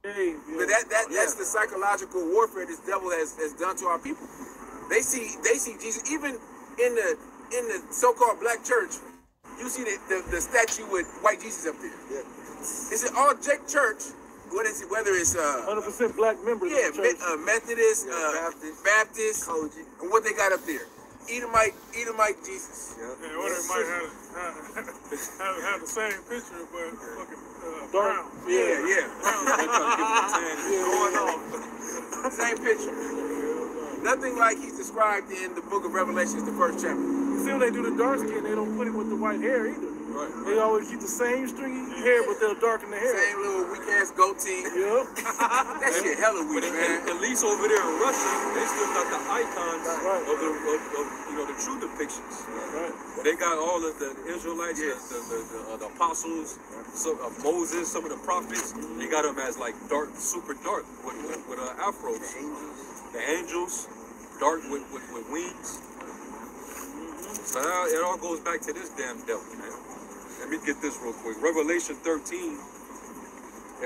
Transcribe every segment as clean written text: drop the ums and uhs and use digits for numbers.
But that's the psychological warfare this devil has done to our people. They see Jesus even in the so-called black church. You see the statue with white Jesus up there. Yeah. It's an all Jake church. What is it? Whether it's 100% black members. Yeah, of the church. Methodist, Baptist, and what they got up there. Edomite Jesus. Yeah, or they might have the same picture, but fucking brown. brown. Yeah. Going on. Same picture. Nothing like he's described in the book of Revelations, the 1st chapter. You see when they do the dark skin, they don't put it with the white hair either. Right. They always keep the same stringy hair, but they'll darken the hair. Same little weak ass goatee. Yep. That shit hella weak, man. At least over there in Russia, they still got the icons of the true depictions. Right. They got all of the Israelites, the apostles, Moses, some of the prophets. They got them as like dark, super dark with afros. The angels, dark with wings. So now it all goes back to this damn devil, man. Let me get this real quick. Revelation 13,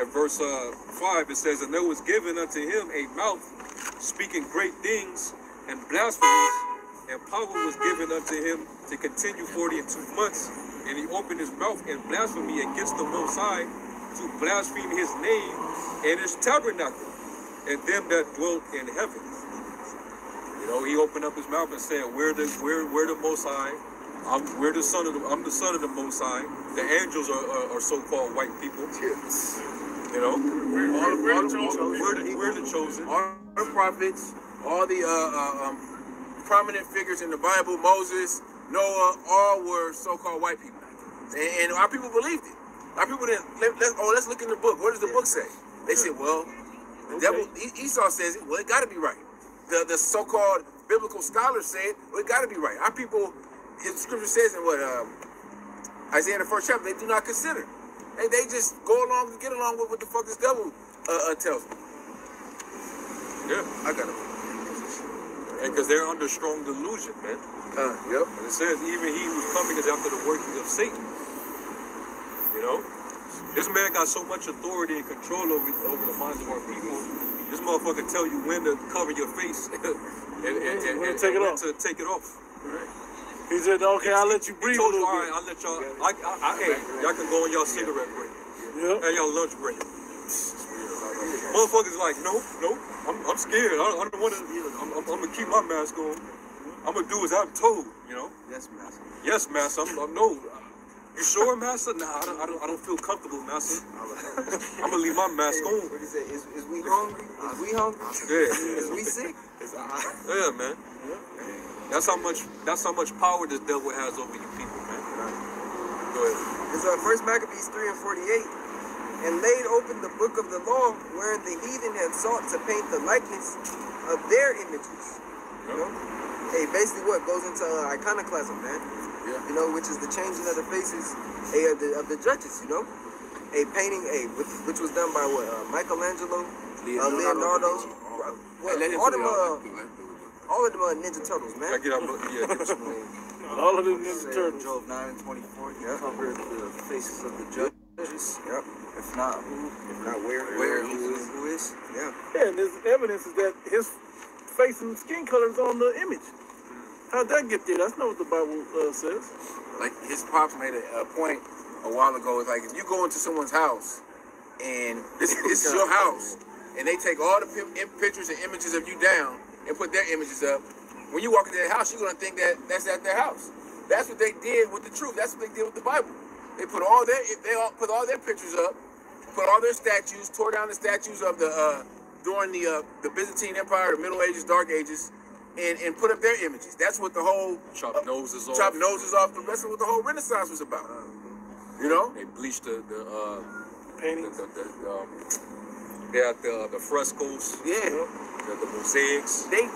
at verse 5, it says, "And there was given unto him a mouth speaking great things and blasphemies, and power was given unto him to continue 42 months. And he opened his mouth in blasphemy against the Most High, to blaspheme his name and his tabernacle, and them that dwelt in heaven." You know, he opened up his mouth and said, "We're the Most High. I'm the son of the Most High. The angels are so-called white people. You know, we're the chosen. All the prophets, all the prominent figures in the Bible, Moses, Noah, all were so-called white people, and our people believed it. Our people didn't. Let's look in the book. What does the book say? They said, well, the devil Esau says it. Well, it got to be right. The so-called biblical scholars say it. Well, it got to be right. Our people. The scripture says in Isaiah in the 1st chapter, they do not consider. They just get along with what the fuck this devil tells them. Yeah, I got it. And because they're under strong delusion, man. Yep. And it says even he who's coming is after the working of Satan. You know, this man got so much authority and control over the minds of our people. This motherfucker tell you when to cover your face and take it off. To take it off. Right. He said, "Okay, I'll let you breathe." He told you, all right, I'll let y'all. Hey, y'all can go on y'all cigarette break. Yeah. And y'all lunch break. Motherfuckers like, nope. I'm scared. I don't want to. I'm gonna keep my mask on. I'm gonna do as I'm told. You know. Yes, master. Yes, master. No. You sure, master? Nah, I don't feel comfortable, master. I'm gonna leave my mask on. What do you say? Is we hungry? Is we hungry? Yeah. Is we sick? Yeah, man. That's how much power this devil has over you people, man. Go ahead. It's 1 Maccabees 3 and 48. "And laid open the book of the law, wherein the heathen had sought to paint the likeness of their images." You know? Hey, basically what goes into iconoclasm, man. Yeah. You know, which is the changing of the faces of the judges, you know? A painting, which was done by Michelangelo, Leonardo. All of them are Ninja Turtles, man. I get out, All of them Ninja Turtles. Job 9 and 24. Covered the faces of the judges. Yep. If not who? If not where, Who is? Yeah. Yeah, and there's evidence is that his face and skin color is on the image. How'd that get there? That's not what the Bible says. Like his pops made a point a while ago. It's like if you go into someone's house and this is your house, and they take all the pictures and images of you down and put their images up, when you walk into their house, you're gonna think that that's at their house. That's what they did with the truth. That's what they did with the Bible. They put all their pictures up, put all their statues, tore down the statues of during the Byzantine Empire, the Middle Ages, Dark Ages, and put up their images. That's what the whole chop noses off. That's what the whole Renaissance was about. You know, they bleached the paintings. They had the frescoes. Yeah. The mosaics. They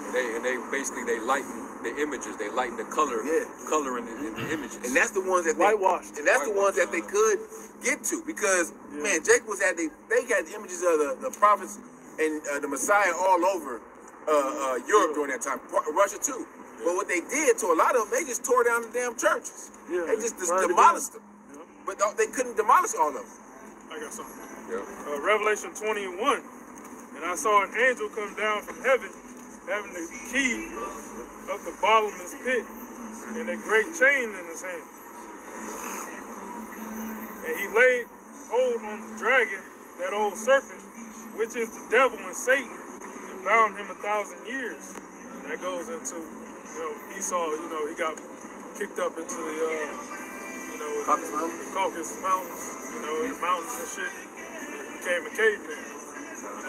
basically lighten the images. They lighten the color. Yeah. Color in the images. And that's the ones that whitewashed. And that's the ones that they could get to because man, Jake was at they had the images of the prophets and the Messiah all over Europe during that time, Russia too. But what they did to a lot of them, they just tore down the damn churches. Yeah. They just demolished them. Yeah. But they couldn't demolish all of them. I got something. Revelation 21. And I saw an angel come down from heaven, having the key of the bottomless pit and a great chain in his hand. And he laid hold on the dragon, that old serpent, which is the devil and Satan, and bound him 1,000 years. And that goes into, Esau, he got kicked up into the, Caucasus Mountains, the mountains and shit. He became a caveman.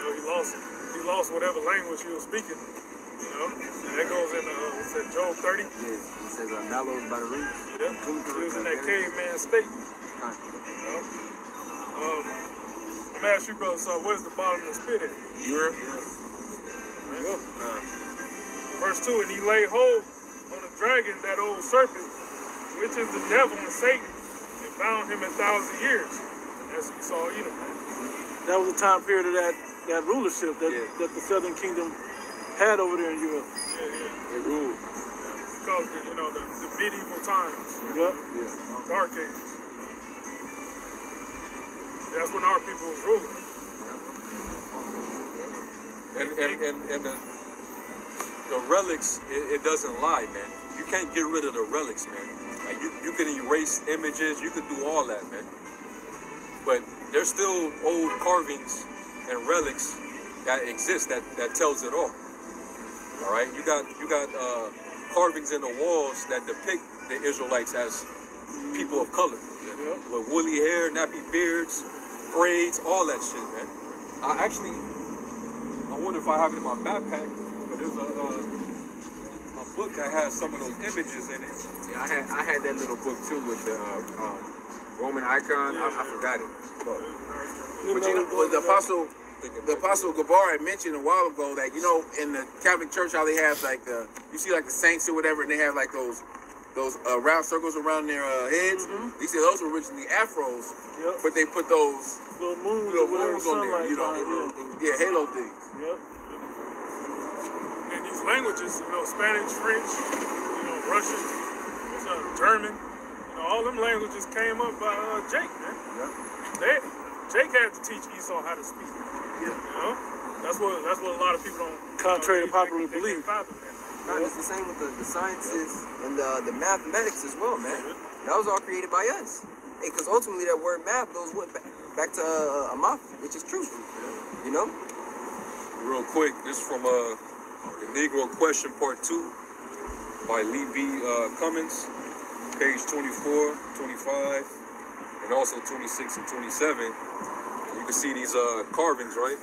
He lost whatever language he was speaking. And that goes into, Job 30? Yeah, he says mallows by the roots. Yeah, he was in that caveman state. Let me ask you, brother, so where's the bottomless pit at? Europe. There you go. Verse 2, and he laid hold on the dragon, that old serpent, which is the devil and Satan, and bound him 1,000 years. That's Esau, That was the time period of that rulership that the Southern Kingdom had over there in Europe. They ruled. Because the medieval times. Dark ages. That's when our people was ruling. And the relics, it doesn't lie, man. You can't get rid of the relics, man. Like you can erase images, you can do all that, man. But there's still old carvings and relics that exist that tells it all. All right, you got carvings in the walls that depict the Israelites as people of color, with woolly hair, nappy beards, braids, all that shit, man. I wonder if I have it in my backpack, but there's a book that has some of those images in it. Yeah, I had that little book too with the Roman icon. I forgot it. But the Apostle Gabar had mentioned a while ago that in the Catholic Church how they have like you see like the saints or whatever, and they have like those round circles around their heads. He said those were originally afros, but they put those little moons on there, halo things. And these languages, Spanish, French, Russian, German, all them languages came up by Jake, man. Jake had to teach Esau how to speak. That's what a lot of people don't. Contrary to popular belief. It's the same with the sciences and the mathematics as well, man. That was all created by us. Because ultimately that word math goes back to Amath, which is truth. Real quick, this is from the Negro Question Part 2 by Lee B. Cummins, page 24, 25, and also 26 and 27. You can see these carvings, right?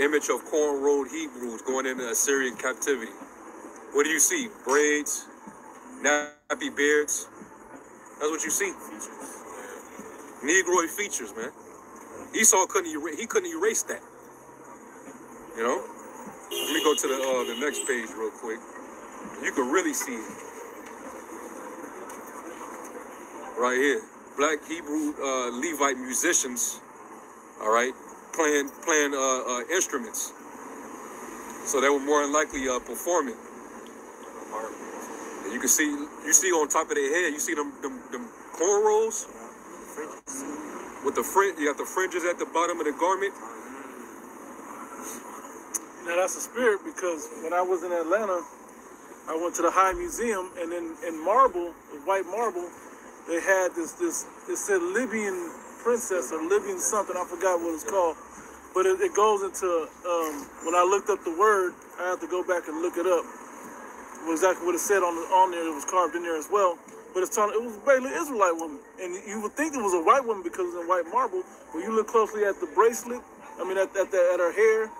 Image of corn-rolled Hebrews going into Assyrian captivity. What do you see? Braids, nappy beards. That's what you see. Negroid features, man. Esau couldn't erase that. Let me go to the next page real quick. You can really see it. Right here. Black Hebrew Levite musicians, all right, playing instruments. So they were more than likely performing. And you see on top of their head, you see them cornrows with the fringe. You got the fringes at the bottom of the garment. Now that's a spirit, because when I was in Atlanta, I went to the High Museum, and in marble, white marble, they had this it said Libyan princess or Libyan something, I forgot what it's called. But it goes into, when I looked up the word, I had to go back and look it up. Exactly what it said on there, it was carved in there as well. But it was basically an Israelite woman. And you would think it was a white woman because it was in white marble. When you look closely at the bracelet, at her hair,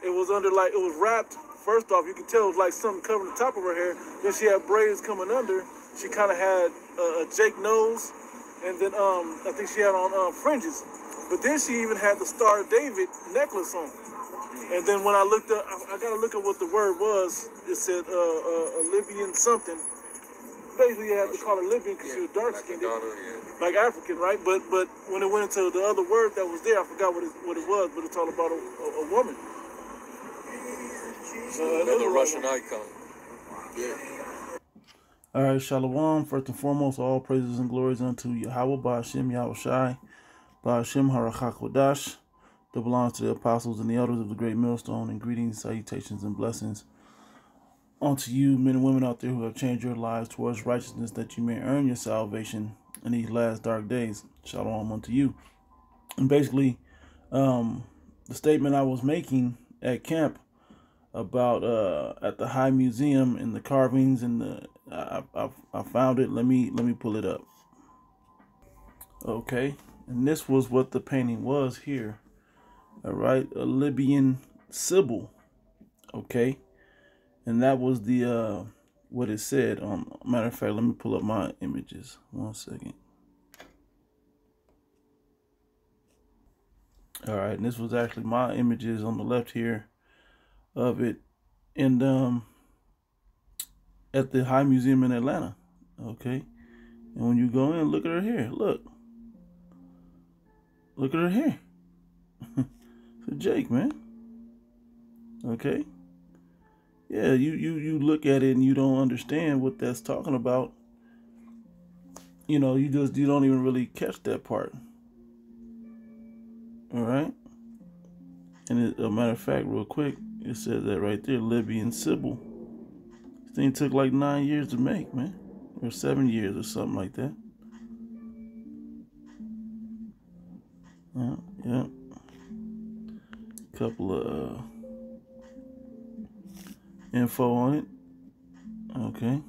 it was it was wrapped. First off, you could tell it was like something covering the top of her hair. Then she had braids coming under. She kind of had a Jake nose. And then I think she had on fringes. But then she even had the Star of David necklace on. And then when I looked up, I got to look at what the word was. It said a Libyan something. Basically, you have to call her Libyan because she was dark-skinned, like African, right? But when it went into the other word that was there, I forgot what it was, but it's all about a woman. Another Russian icon. All right, Shalom. First and foremost, all praises and glories unto Yahweh Ba'ashem Yahweh Shai. Ba'ashem Harachakodash, that belongs to the apostles and the elders of the great millstone, and greetings, salutations, and blessings unto you, men and women out there who have changed your lives towards righteousness, that you may earn your salvation in these last dark days. Shalom unto you. And basically, the statement I was making at camp about at the High Museum and the carvings and the I found it. Let me pull it up. Okay, and this was what the painting was here. All right, a Libyan Sibyl. Okay, and that was the what it said. Matter of fact, let me pull up my images. 1 second. All right, and this was actually my images on the left here of it, and at the High Museum in Atlanta. Okay, and when you go in, look at her hair. Look at her hair. So Jake, man. Okay. Yeah, you look at it and you don't understand what that's talking about. You know, you don't even really catch that part. All right. And a matter of fact, real quick, it says that right there, Libyan Sibyl. This thing took like 9 years to make, man, or 7 years or something like that. Yeah. Couple of info on it. Okay.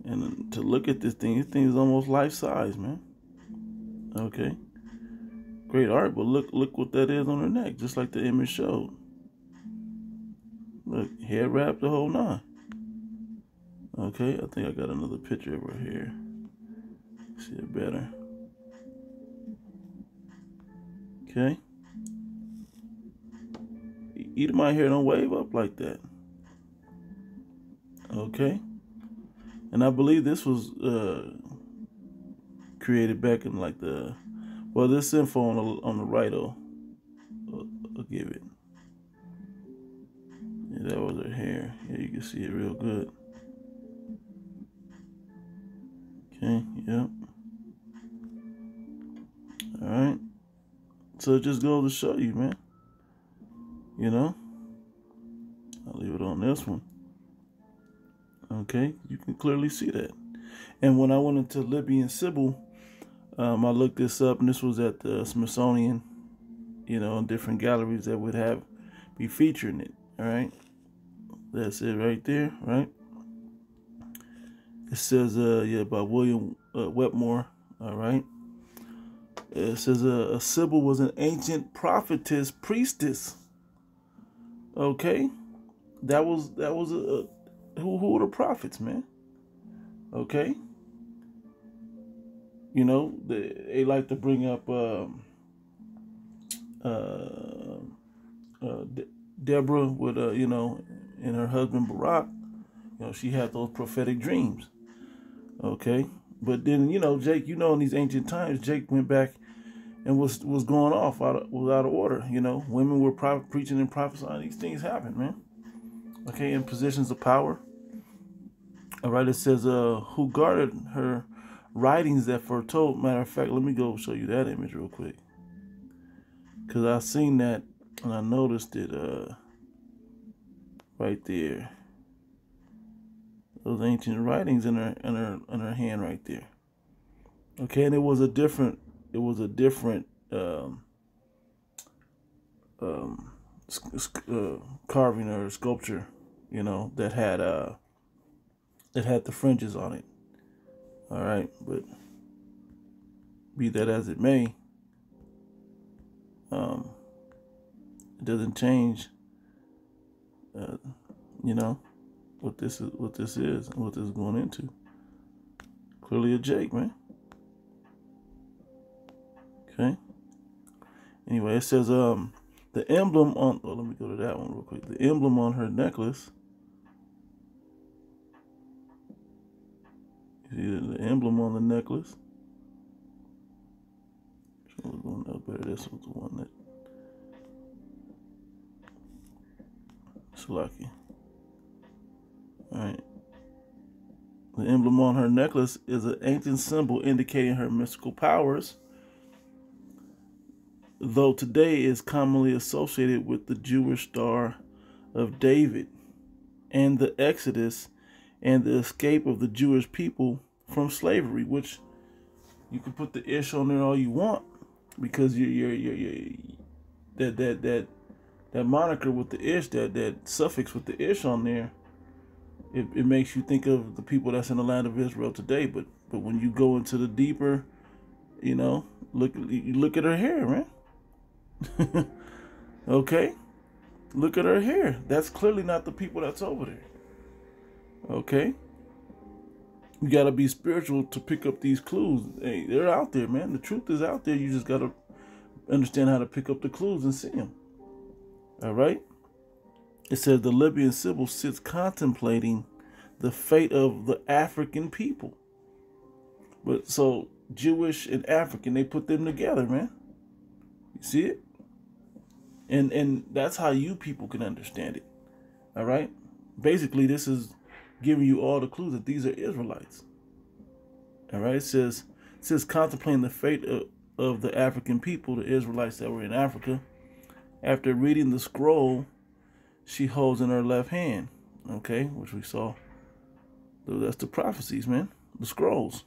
And to look at this thing is almost life size, man. Okay. Great art, but look what that is on her neck, just like the image showed. Look, hair wrapped the whole 9. Okay, I think I got another picture of her hair. See it better. Okay. Edomite hair don't wave up like that. Okay. And I believe this was created back in like the, well, this info on the right, I'll give it. Yeah, that was her hair. Yeah, you can see it real good. Okay, yep. All right. So it just goes to show you, man. You know? I'll leave it on this one. Okay, you can clearly see that. And when I went into Libyan Sibyl, I looked this up, and this was at the Smithsonian, you know, different galleries that would be featuring it. All right, that's it right there, right? It says, by William Wetmore. All right. It says a Sibyl was an ancient prophetess, priestess. Okay, that was who were the prophets, man? Okay. You know, they like to bring up Deborah with you know, and her husband Barak. You know, she had those prophetic dreams. Okay, but then, you know, Jake, you know, in these ancient times, Jake went back and was going off was out of order. You know, women were preaching and prophesying. These things happen, man. Okay, in positions of power. All right, it says who guarded her writings that foretold. Matter of fact, let me go show you that image real quick, because I seen that and I noticed it right there. Those ancient writings in her hand right there. Okay, and it was a different carving or sculpture, you know, that had the fringes on it. All right, but be that as it may, it doesn't change, you know, what this is and what this is going into. Clearly a Jake, man. Okay. Anyway, it says the emblem on. Oh, let me go to that one real quick. The emblem on her necklace. You see the emblem on the necklace. Which one was the one that was better? This was the one that. It's lucky. All right. The emblem on her necklace is an ancient symbol indicating her mystical powers. though today is commonly associated with the Jewish Star of David and the Exodus and the escape of the Jewish people from slavery, which you can put the ish on there all you want, because that moniker with the ish, that suffix with the ish on there, it makes you think of the people that's in the land of Israel today. But when you go into the deeper, look at her hair, man. Okay, look at her hair. That's clearly not the people that's over there. Okay, you gotta be spiritual to pick up these clues. Hey, they're out there, man. The truth is out there. You just gotta understand how to pick up the clues and see them. All right. It says the Libyan Sibyl sits contemplating the fate of the African people. But so Jewish and African, they put them together, man. You see it? And that's how you people can understand it. All right? Basically, this is giving you all the clues that these are Israelites. All right? It says contemplating the fate of the African people, the Israelites that were in Africa. After reading the scroll she holds in her left hand, okay, which we saw. That's the prophecies, man, the scrolls.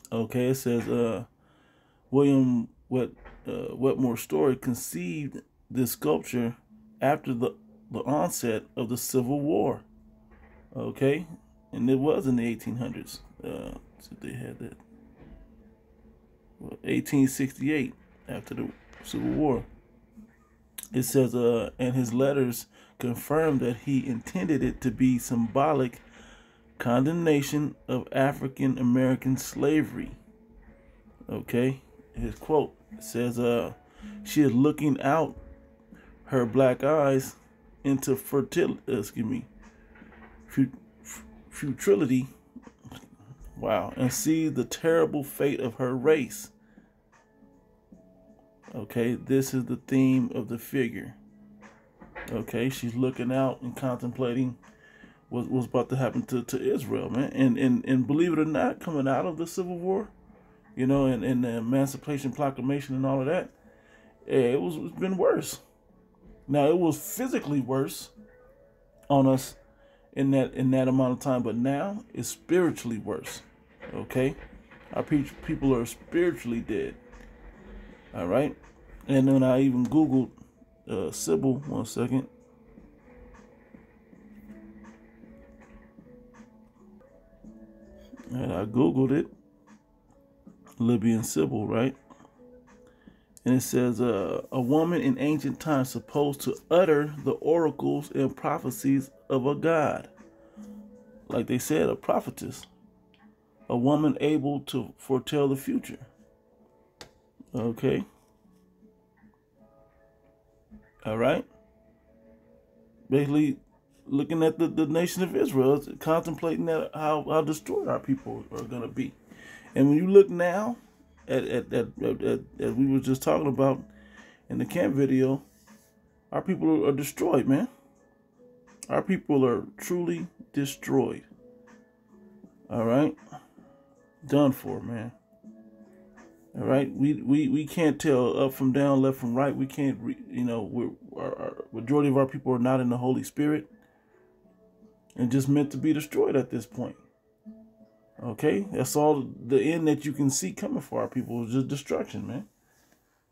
Okay, it says William Wetmore Story conceived this sculpture after the onset of the Civil War. Okay, and it was in the 1800s. So they had that. 1868, after the Civil War. It says, and his letters confirmed that he intended it to be symbolic condemnation of African American slavery. Okay, his quote says, she is looking out her black eyes into futility. Wow, and see the terrible fate of her race. Okay, this is the theme of the figure. Okay, she's looking out and contemplating what's about to happen to Israel, man. And believe it or not, coming out of the Civil War, and the Emancipation Proclamation and all of that, it's been worse. Now, it was physically worse on us in that amount of time, but now it's spiritually worse. Okay, our people are spiritually dead. All right, and then I even Googled Sibyl. 1 second. And I Googled it. Libyan Sibyl, right? And it says a woman in ancient times supposed to utter the oracles and prophecies of a god. Like they said, a prophetess. A woman able to foretell the future. Okay. All right. Basically, looking at the nation of Israel, contemplating that how destroyed our people are going to be. And when you look now at we were just talking about in the camp video, our people are destroyed, man. Our people are truly destroyed. All right. Done for, man. All right, we can't tell up from down, left from right. We can't, our majority of our people are not in the Holy Spirit and just meant to be destroyed at this point. Okay, that's all the end that you can see coming for our people is just destruction, man.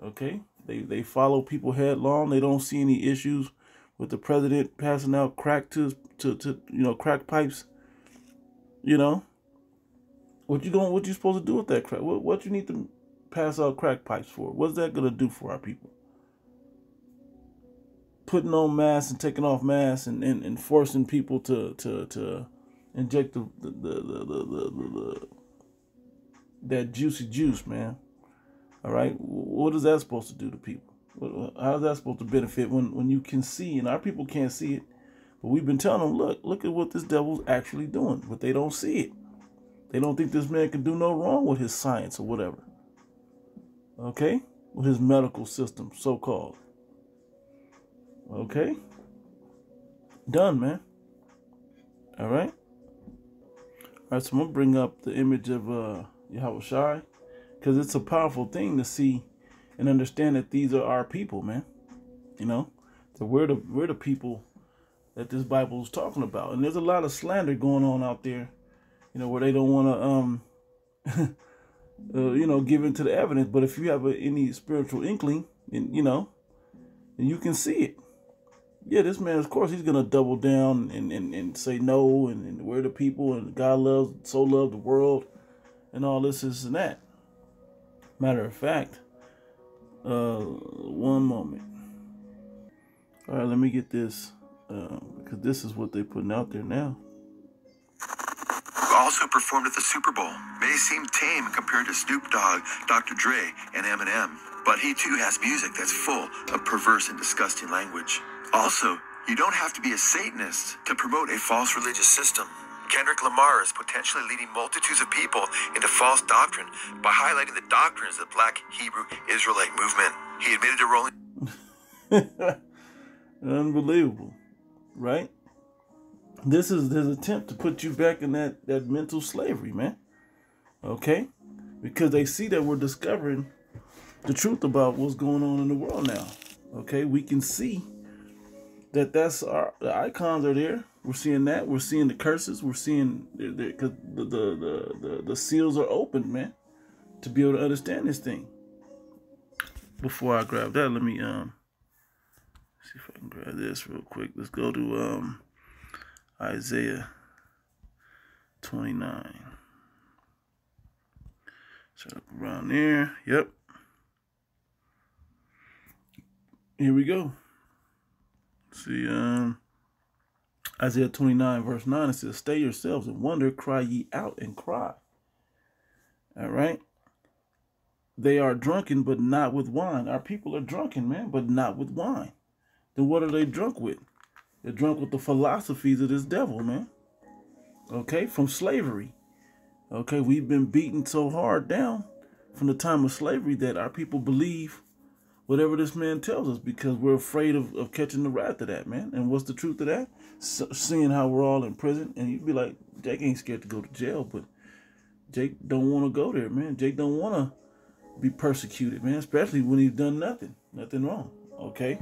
Okay, they follow people headlong. They don't see any issues with the president passing out crack to crack pipes. What you supposed to do with that crack? What you need to pass out crack pipes for? What's that gonna do for our people? Putting on masks and taking off masks and forcing people to inject that juicy juice, man. All right, what is that supposed to do to people? How is that supposed to benefit when you can see, and our people can't see it, but we've been telling them, look at what this devil's actually doing, but they don't see it. They don't think this man can do no wrong with his science or whatever. Okay? With his medical system, so-called. Okay? Done, man. All right? All right, so I'm going to bring up the image of Yahweh Shai, because it's a powerful thing to see, and understand that these are our people, man. You know, so we're the people that this Bible is talking about. And there's a lot of slander going on out there, you know, where they don't want to you know, give into the evidence. But if you have any spiritual inkling, and you know, and you can see it. Yeah, this man, of course, he's gonna double down and say no, and we're the people, and God loved the world, and all this and that. Matter of fact, one moment. All right, let me get this, because this is what they're putting out there now. Also performed at the Super Bowl. May seem tame compared to Snoop Dogg, Dr. Dre, and Eminem, but he too has music that's full of perverse and disgusting language. Also, you don't have to be a Satanist to promote a false religious system. Kendrick Lamar is potentially leading multitudes of people into false doctrine by highlighting the doctrines of the Black Hebrew Israelite movement. He admitted to rolling... Unbelievable, right? This is his attempt to put you back in that mental slavery, man. Okay? Because they see that we're discovering the truth about what's going on in the world now. Okay? We can see that the icons are there. We're seeing that. We're seeing the curses. We're seeing because the seals are open, man, to be able to understand this thing. Before I grab that, let me see if I can grab this real quick. Let's go to Isaiah 29. Set up around there. Yep. Here we go. See, Isaiah 29 verse 9, it says, "Stay yourselves and wonder, cry ye out and cry." All right. They are drunken, but not with wine. Our people are drunken, man, but not with wine. Then what are they drunk with? They're drunk with the philosophies of this devil, man. Okay, from slavery. Okay, we've been beaten so hard down from the time of slavery that our people believe whatever this man tells us because we're afraid of catching the wrath of that, man. And what's the truth of that? Seeing how we're all in prison, and you'd be like, Jake ain't scared to go to jail, but Jake don't want to go there, man. Jake don't want to be persecuted, man, especially when he's done nothing wrong. Okay.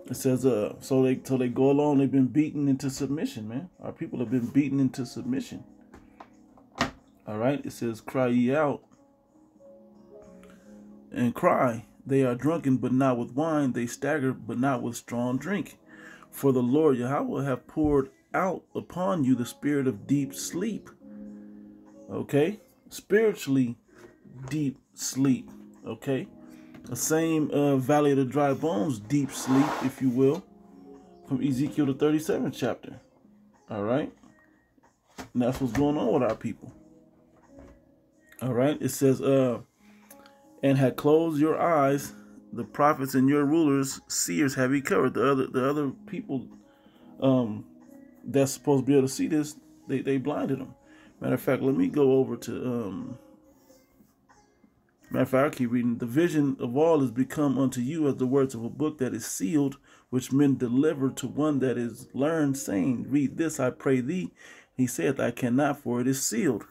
It says, so they go along, they've been beaten into submission, man. Our people have been beaten into submission. All right. It says, cry ye out and cry. They are drunken, but not with wine. They stagger, but not with strong drink. For the Lord Yahweh have poured out upon you the spirit of deep sleep. Okay. Spiritually deep sleep. Okay. The same valley of the dry bones, deep sleep, if you will, from Ezekiel the 37th chapter. All right. And that's what's going on with our people. All right. It says, and had closed your eyes, the prophets and your rulers, seers have he covered. The other people that's supposed to be able to see this, they blinded them. Matter of fact, let me go over to matter of fact, I'll keep reading. The vision of all is become unto you as the words of a book that is sealed, which men deliver to one that is learned, saying, read this, I pray thee. He saith, I cannot, for it is sealed.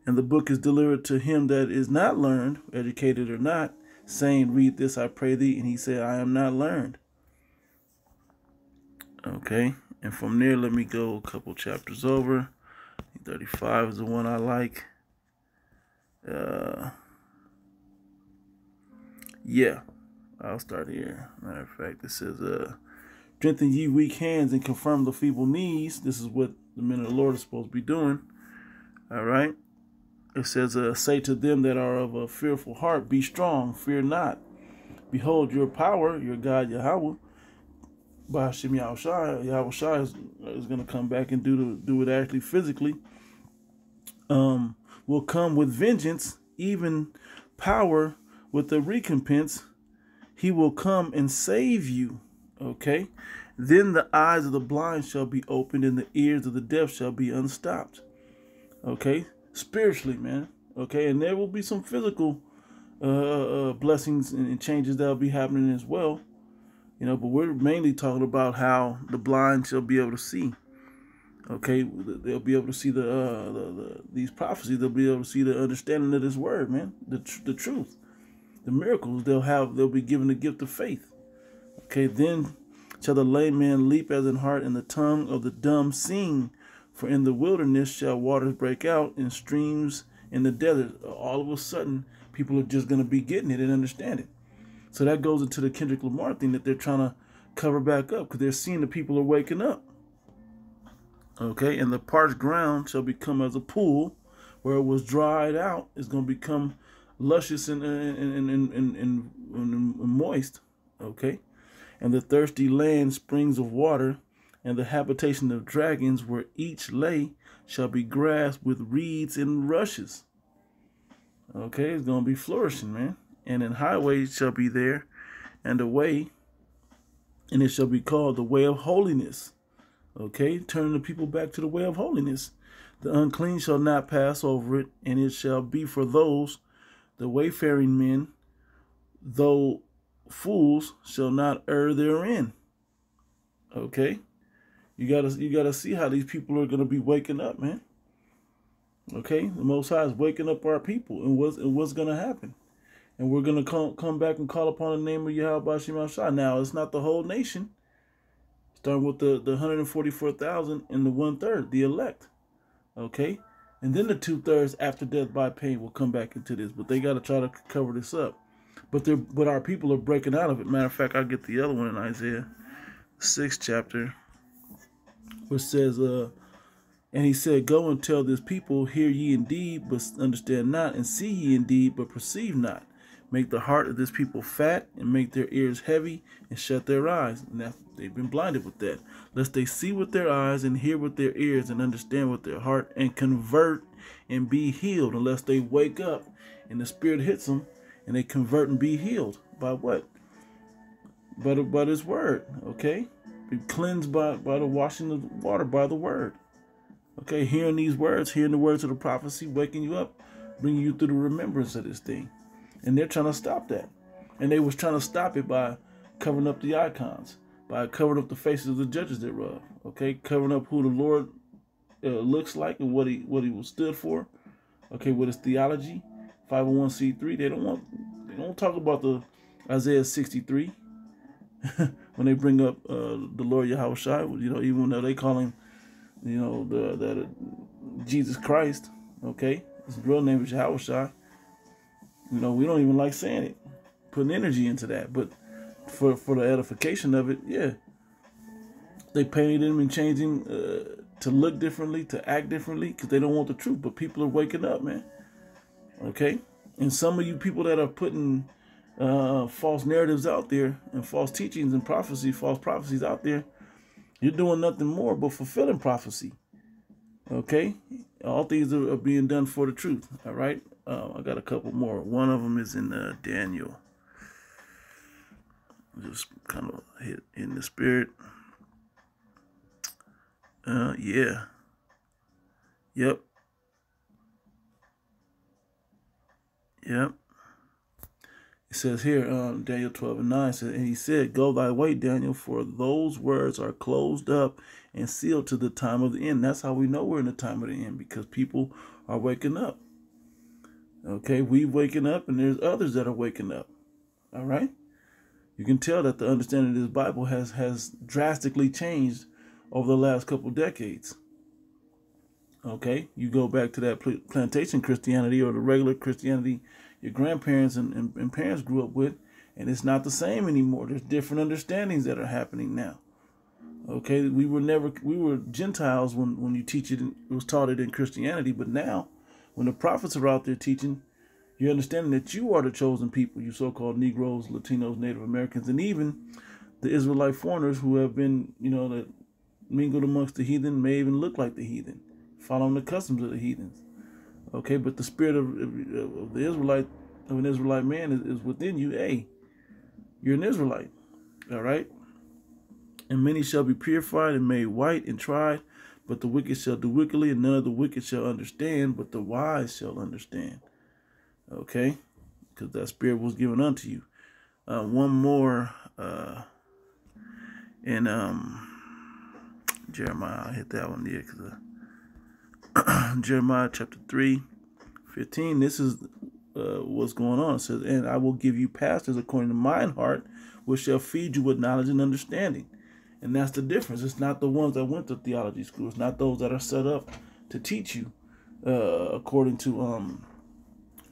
And the book is delivered to him that is not learned, educated or not, saying, read this, I pray thee. And he said, I am not learned. Okay. And from there, let me go a couple chapters over. 35 is the one I like. Yeah, I'll start here. Matter of fact, it says, strengthen ye weak hands and confirm the feeble knees. This is what the men of the Lord are supposed to be doing. All right. It says, say to them that are of a fearful heart, be strong, fear not. Behold, your power, your God Yahweh, by Hashem Yahweh is going to come back and do it actually physically. Will come with vengeance, even power with the recompense. He will come and save you. Okay. Then the eyes of the blind shall be opened and the ears of the deaf shall be unstopped. Okay. Spiritually, man. Okay. And there will be some physical blessings and changes that will be happening as well. You know, but we're mainly talking about how the blind shall be able to see. Okay, they'll be able to see these prophecies. They'll be able to see the understanding of this word, man. The truth the miracles, they'll be given the gift of faith. Okay, then shall the lame man leap as in heart, and the tongue of the dumb sing. For in the wilderness shall waters break out, and streams in the desert. All of a sudden, people are just going to be getting it and understand it. So that goes into the Kendrick Lamar thing that they're trying to cover back up, because they're seeing the people are waking up. Okay, and the parched ground shall become as a pool, where it was dried out is going to become luscious and moist. Okay, and the thirsty land springs of water, and the habitation of dragons, where each lay shall be grass with reeds and rushes. Okay, it's going to be flourishing, man. And in highways shall be there, and a way, and it shall be called the way of holiness. Okay, turn the people back to the way of holiness. The unclean shall not pass over it, and it shall be for those, the wayfaring men, though fools shall not err therein. Okay, you gotta see how these people are gonna be waking up, man. Okay, the Most High is waking up our people, and what's gonna happen, and we're gonna come back and call upon the name of Yahweh Shema Shah. Now it's not the whole nation, starting with the 144,000 and the 1/3, the elect. Okay, and then the 2/3 after death by pain will come back into this, but they got to try to cover this up. But our people are breaking out of it. Matter of fact, I'll get the other one in Isaiah 6th chapter, which says, and he said, go and tell this people, hear ye indeed, but understand not, and see ye indeed, but perceive not. Make the heart of this people fat, and make their ears heavy, and shut their eyes. And they've been blinded with that. Lest they see with their eyes, and hear with their ears, and understand with their heart, and convert, and be healed. Unless they wake up, and the Spirit hits them, and they convert and be healed. By what? By this word, okay? Be cleansed by the washing of the water, by the word. Okay, hearing these words, hearing the words of the prophecy, waking you up, bringing you through the remembrance of this thing. And they're trying to stop that. And they was trying to stop it by covering up the icons, by covering up the faces of the judges thereof. Okay, covering up who the Lord looks like and what he was stood for. Okay, with his theology, 501c3. They don't talk about the Isaiah 63 when they bring up the Lord Yahweh Shai. You know, even though they call him, you know, the Jesus Christ. Okay, his real name is Yahweh Shai. You know, we don't even like saying it, putting energy into that. But for the edification of it, yeah. They painted him and changing to look differently, to act differently, because they don't want the truth. But people are waking up, man. Okay? And some of you people that are putting false narratives out there and false teachings and false prophecies out there, you're doing nothing more but fulfilling prophecy. Okay? All things are being done for the truth. All right? I got a couple more. One of them is in Daniel. Just kind of hit in the spirit. Yeah. Yep. It says here, Daniel 12:9 says, and he said, go thy way, Daniel, for those words are closed up and sealed to the time of the end. That's how we know we're in the time of the end, because people are waking up. Okay, we've waken up, and there's others that are waking up. All right? You can tell that the understanding of this Bible has drastically changed over the last couple decades. Okay, you go back to that plantation Christianity or the regular Christianity your grandparents and parents grew up with, and it's not the same anymore. There's different understandings that are happening now. Okay, we were Gentiles when you teach it, it was taught it in Christianity, but now when the prophets are out there teaching, you're understanding that you are the chosen people, you so-called Negroes, Latinos, Native Americans, and even the Israelite foreigners who have been, you know, that mingled amongst the heathen, may even look like the heathen, following the customs of the heathens. Okay, but the spirit of the Israelite, of an Israelite man is within you. Hey, you're an Israelite. All right? And many shall be purified and made white and tried, but the wicked shall do wickedly, and none of the wicked shall understand, but the wise shall understand. Okay? Because that spirit was given unto you. One more in Jeremiah. I hit that one there because Jeremiah chapter 3:15. This is what's going on. It says, and I will give you pastors according to mine heart, which shall feed you with knowledge and understanding. And that's the difference. It's not the ones that went to theology school. It's not those that are set up to teach you according to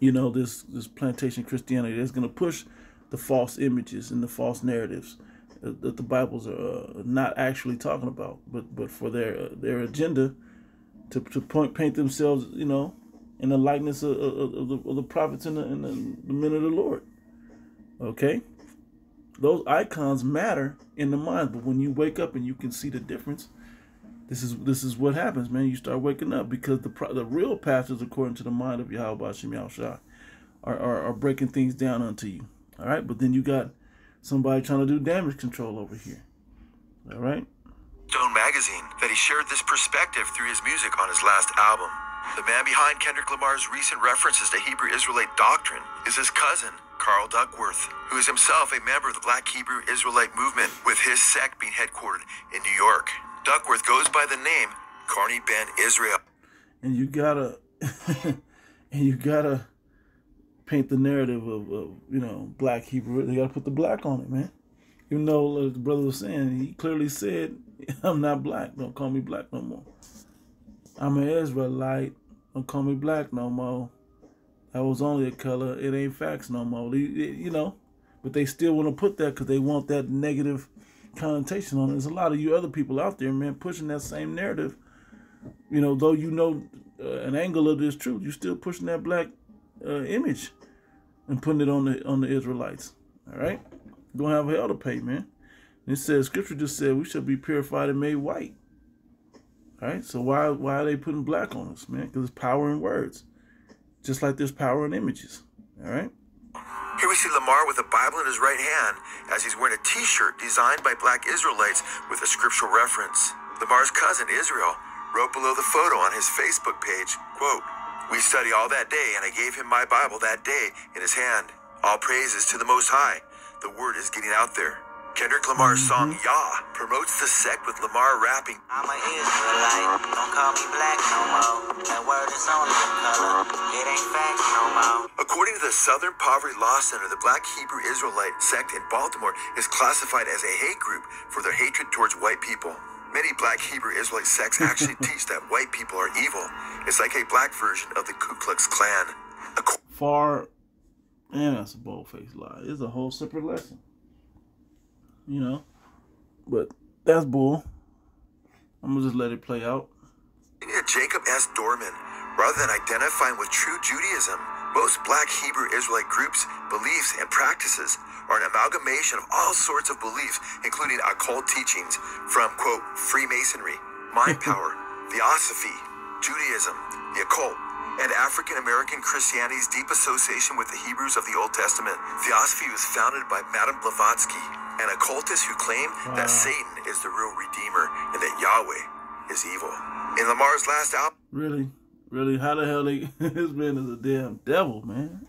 this plantation Christianity that's going to push the false images and the false narratives that the Bibles are not actually talking about, but for their agenda to paint themselves, in the likeness of the prophets and the men of the Lord. Okay, those icons matter in the mind, but when you wake up and you can see the difference, this is what happens, man. You start waking up, because the real pastors, according to the mind of Yahweh B'Shem Yahushua, are breaking things down unto you. All right, but then you got somebody trying to do damage control over here. All right. Stone Magazine that he shared this perspective through his music on his last album. The man behind Kendrick Lamar's recent references to Hebrew Israelite doctrine is his cousin, Carl Duckworth, who is himself a member of the Black Hebrew Israelite movement, with his sect being headquartered in New York. Duckworth goes by the name Carney Ben Israel. And you gotta paint the narrative of Black Hebrew. They gotta put the black on it, man. Even though, like the brother was saying, he clearly said, I'm not black. Don't call me black no more. I'm an Israelite. Don't call me black no more. That was only a color. It ain't facts no more. But they still want to put that because they want that negative connotation on it. There's a lot of you other people out there, man, pushing that same narrative. Though an angle of this truth, you're still pushing that black image and putting it on the Israelites. All right? You're going to have hell to pay, man. And it says, Scripture just said we shall be purified and made white. All right? So why are they putting black on us, man? Because there's power in words. Just like there's power in images. All right? Here we see Lamar with a Bible in his right hand as he's wearing a t-shirt designed by Black Israelites with a scriptural reference. Lamar's cousin, Israel, wrote below the photo on his Facebook page, quote, "We study all that day, and I gave him my Bible that day in his hand. All praises to the Most High. The word is getting out there." Kendrick Lamar's song Yah promotes the sect with Lamar rapping, I'm an Israelite, don't call me black no more. That word is only a color, it ain't facts no more. According to the Southern Poverty Law Center, the Black Hebrew Israelite sect in Baltimore is classified as a hate group for their hatred towards white people. Many Black Hebrew Israelite sects actually teach that white people are evil. It's like a black version of the Ku Klux Klan. That's a bold-faced lie. It's a whole separate lesson. But that's bull. I'm going to just let it play out. Jacob S. Dorman, rather than identifying with true Judaism, most Black Hebrew Israelite groups, beliefs, and practices are an amalgamation of all sorts of beliefs, including occult teachings from, quote, Freemasonry, mind power, theosophy, Judaism, the occult, and African-American Christianity's deep association with the Hebrews of the Old Testament. Theosophy was founded by Madame Blavatsky, an occultist who claimed that Satan is the real Redeemer and that Yahweh is evil. In Lamar's last album... Really? How the hell this man is a damn devil, man.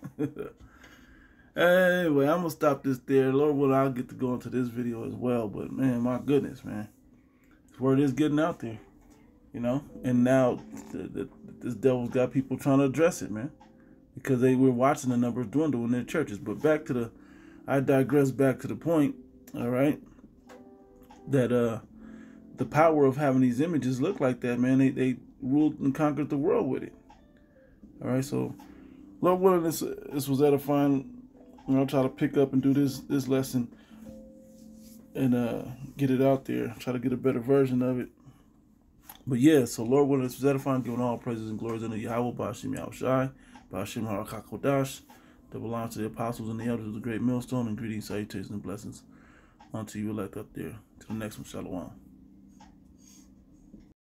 Anyway, I'm going to stop this there. Lord willing, I'll get to go into this video as well. But, man, my goodness, man. This word is getting out there. And now this devil's got people trying to address it, man. Because we're watching the numbers dwindle in their churches. But I digress back to the point, all right, that the power of having these images look like that, man, they ruled and conquered the world with it. All right, so Lord willing, this was edifying. I'll try to pick up and do this lesson and get it out there, try to get a better version of it. But yeah, so Lord willing, this was edifying, giving all praises and glories unto Yahweh B'Shem Yahushai, B'Shem HaRakakodash, that belongs to the apostles and the elders of the great millstone, and greetings, salutations, and blessings unto you elect up there. To the next one, Shalom.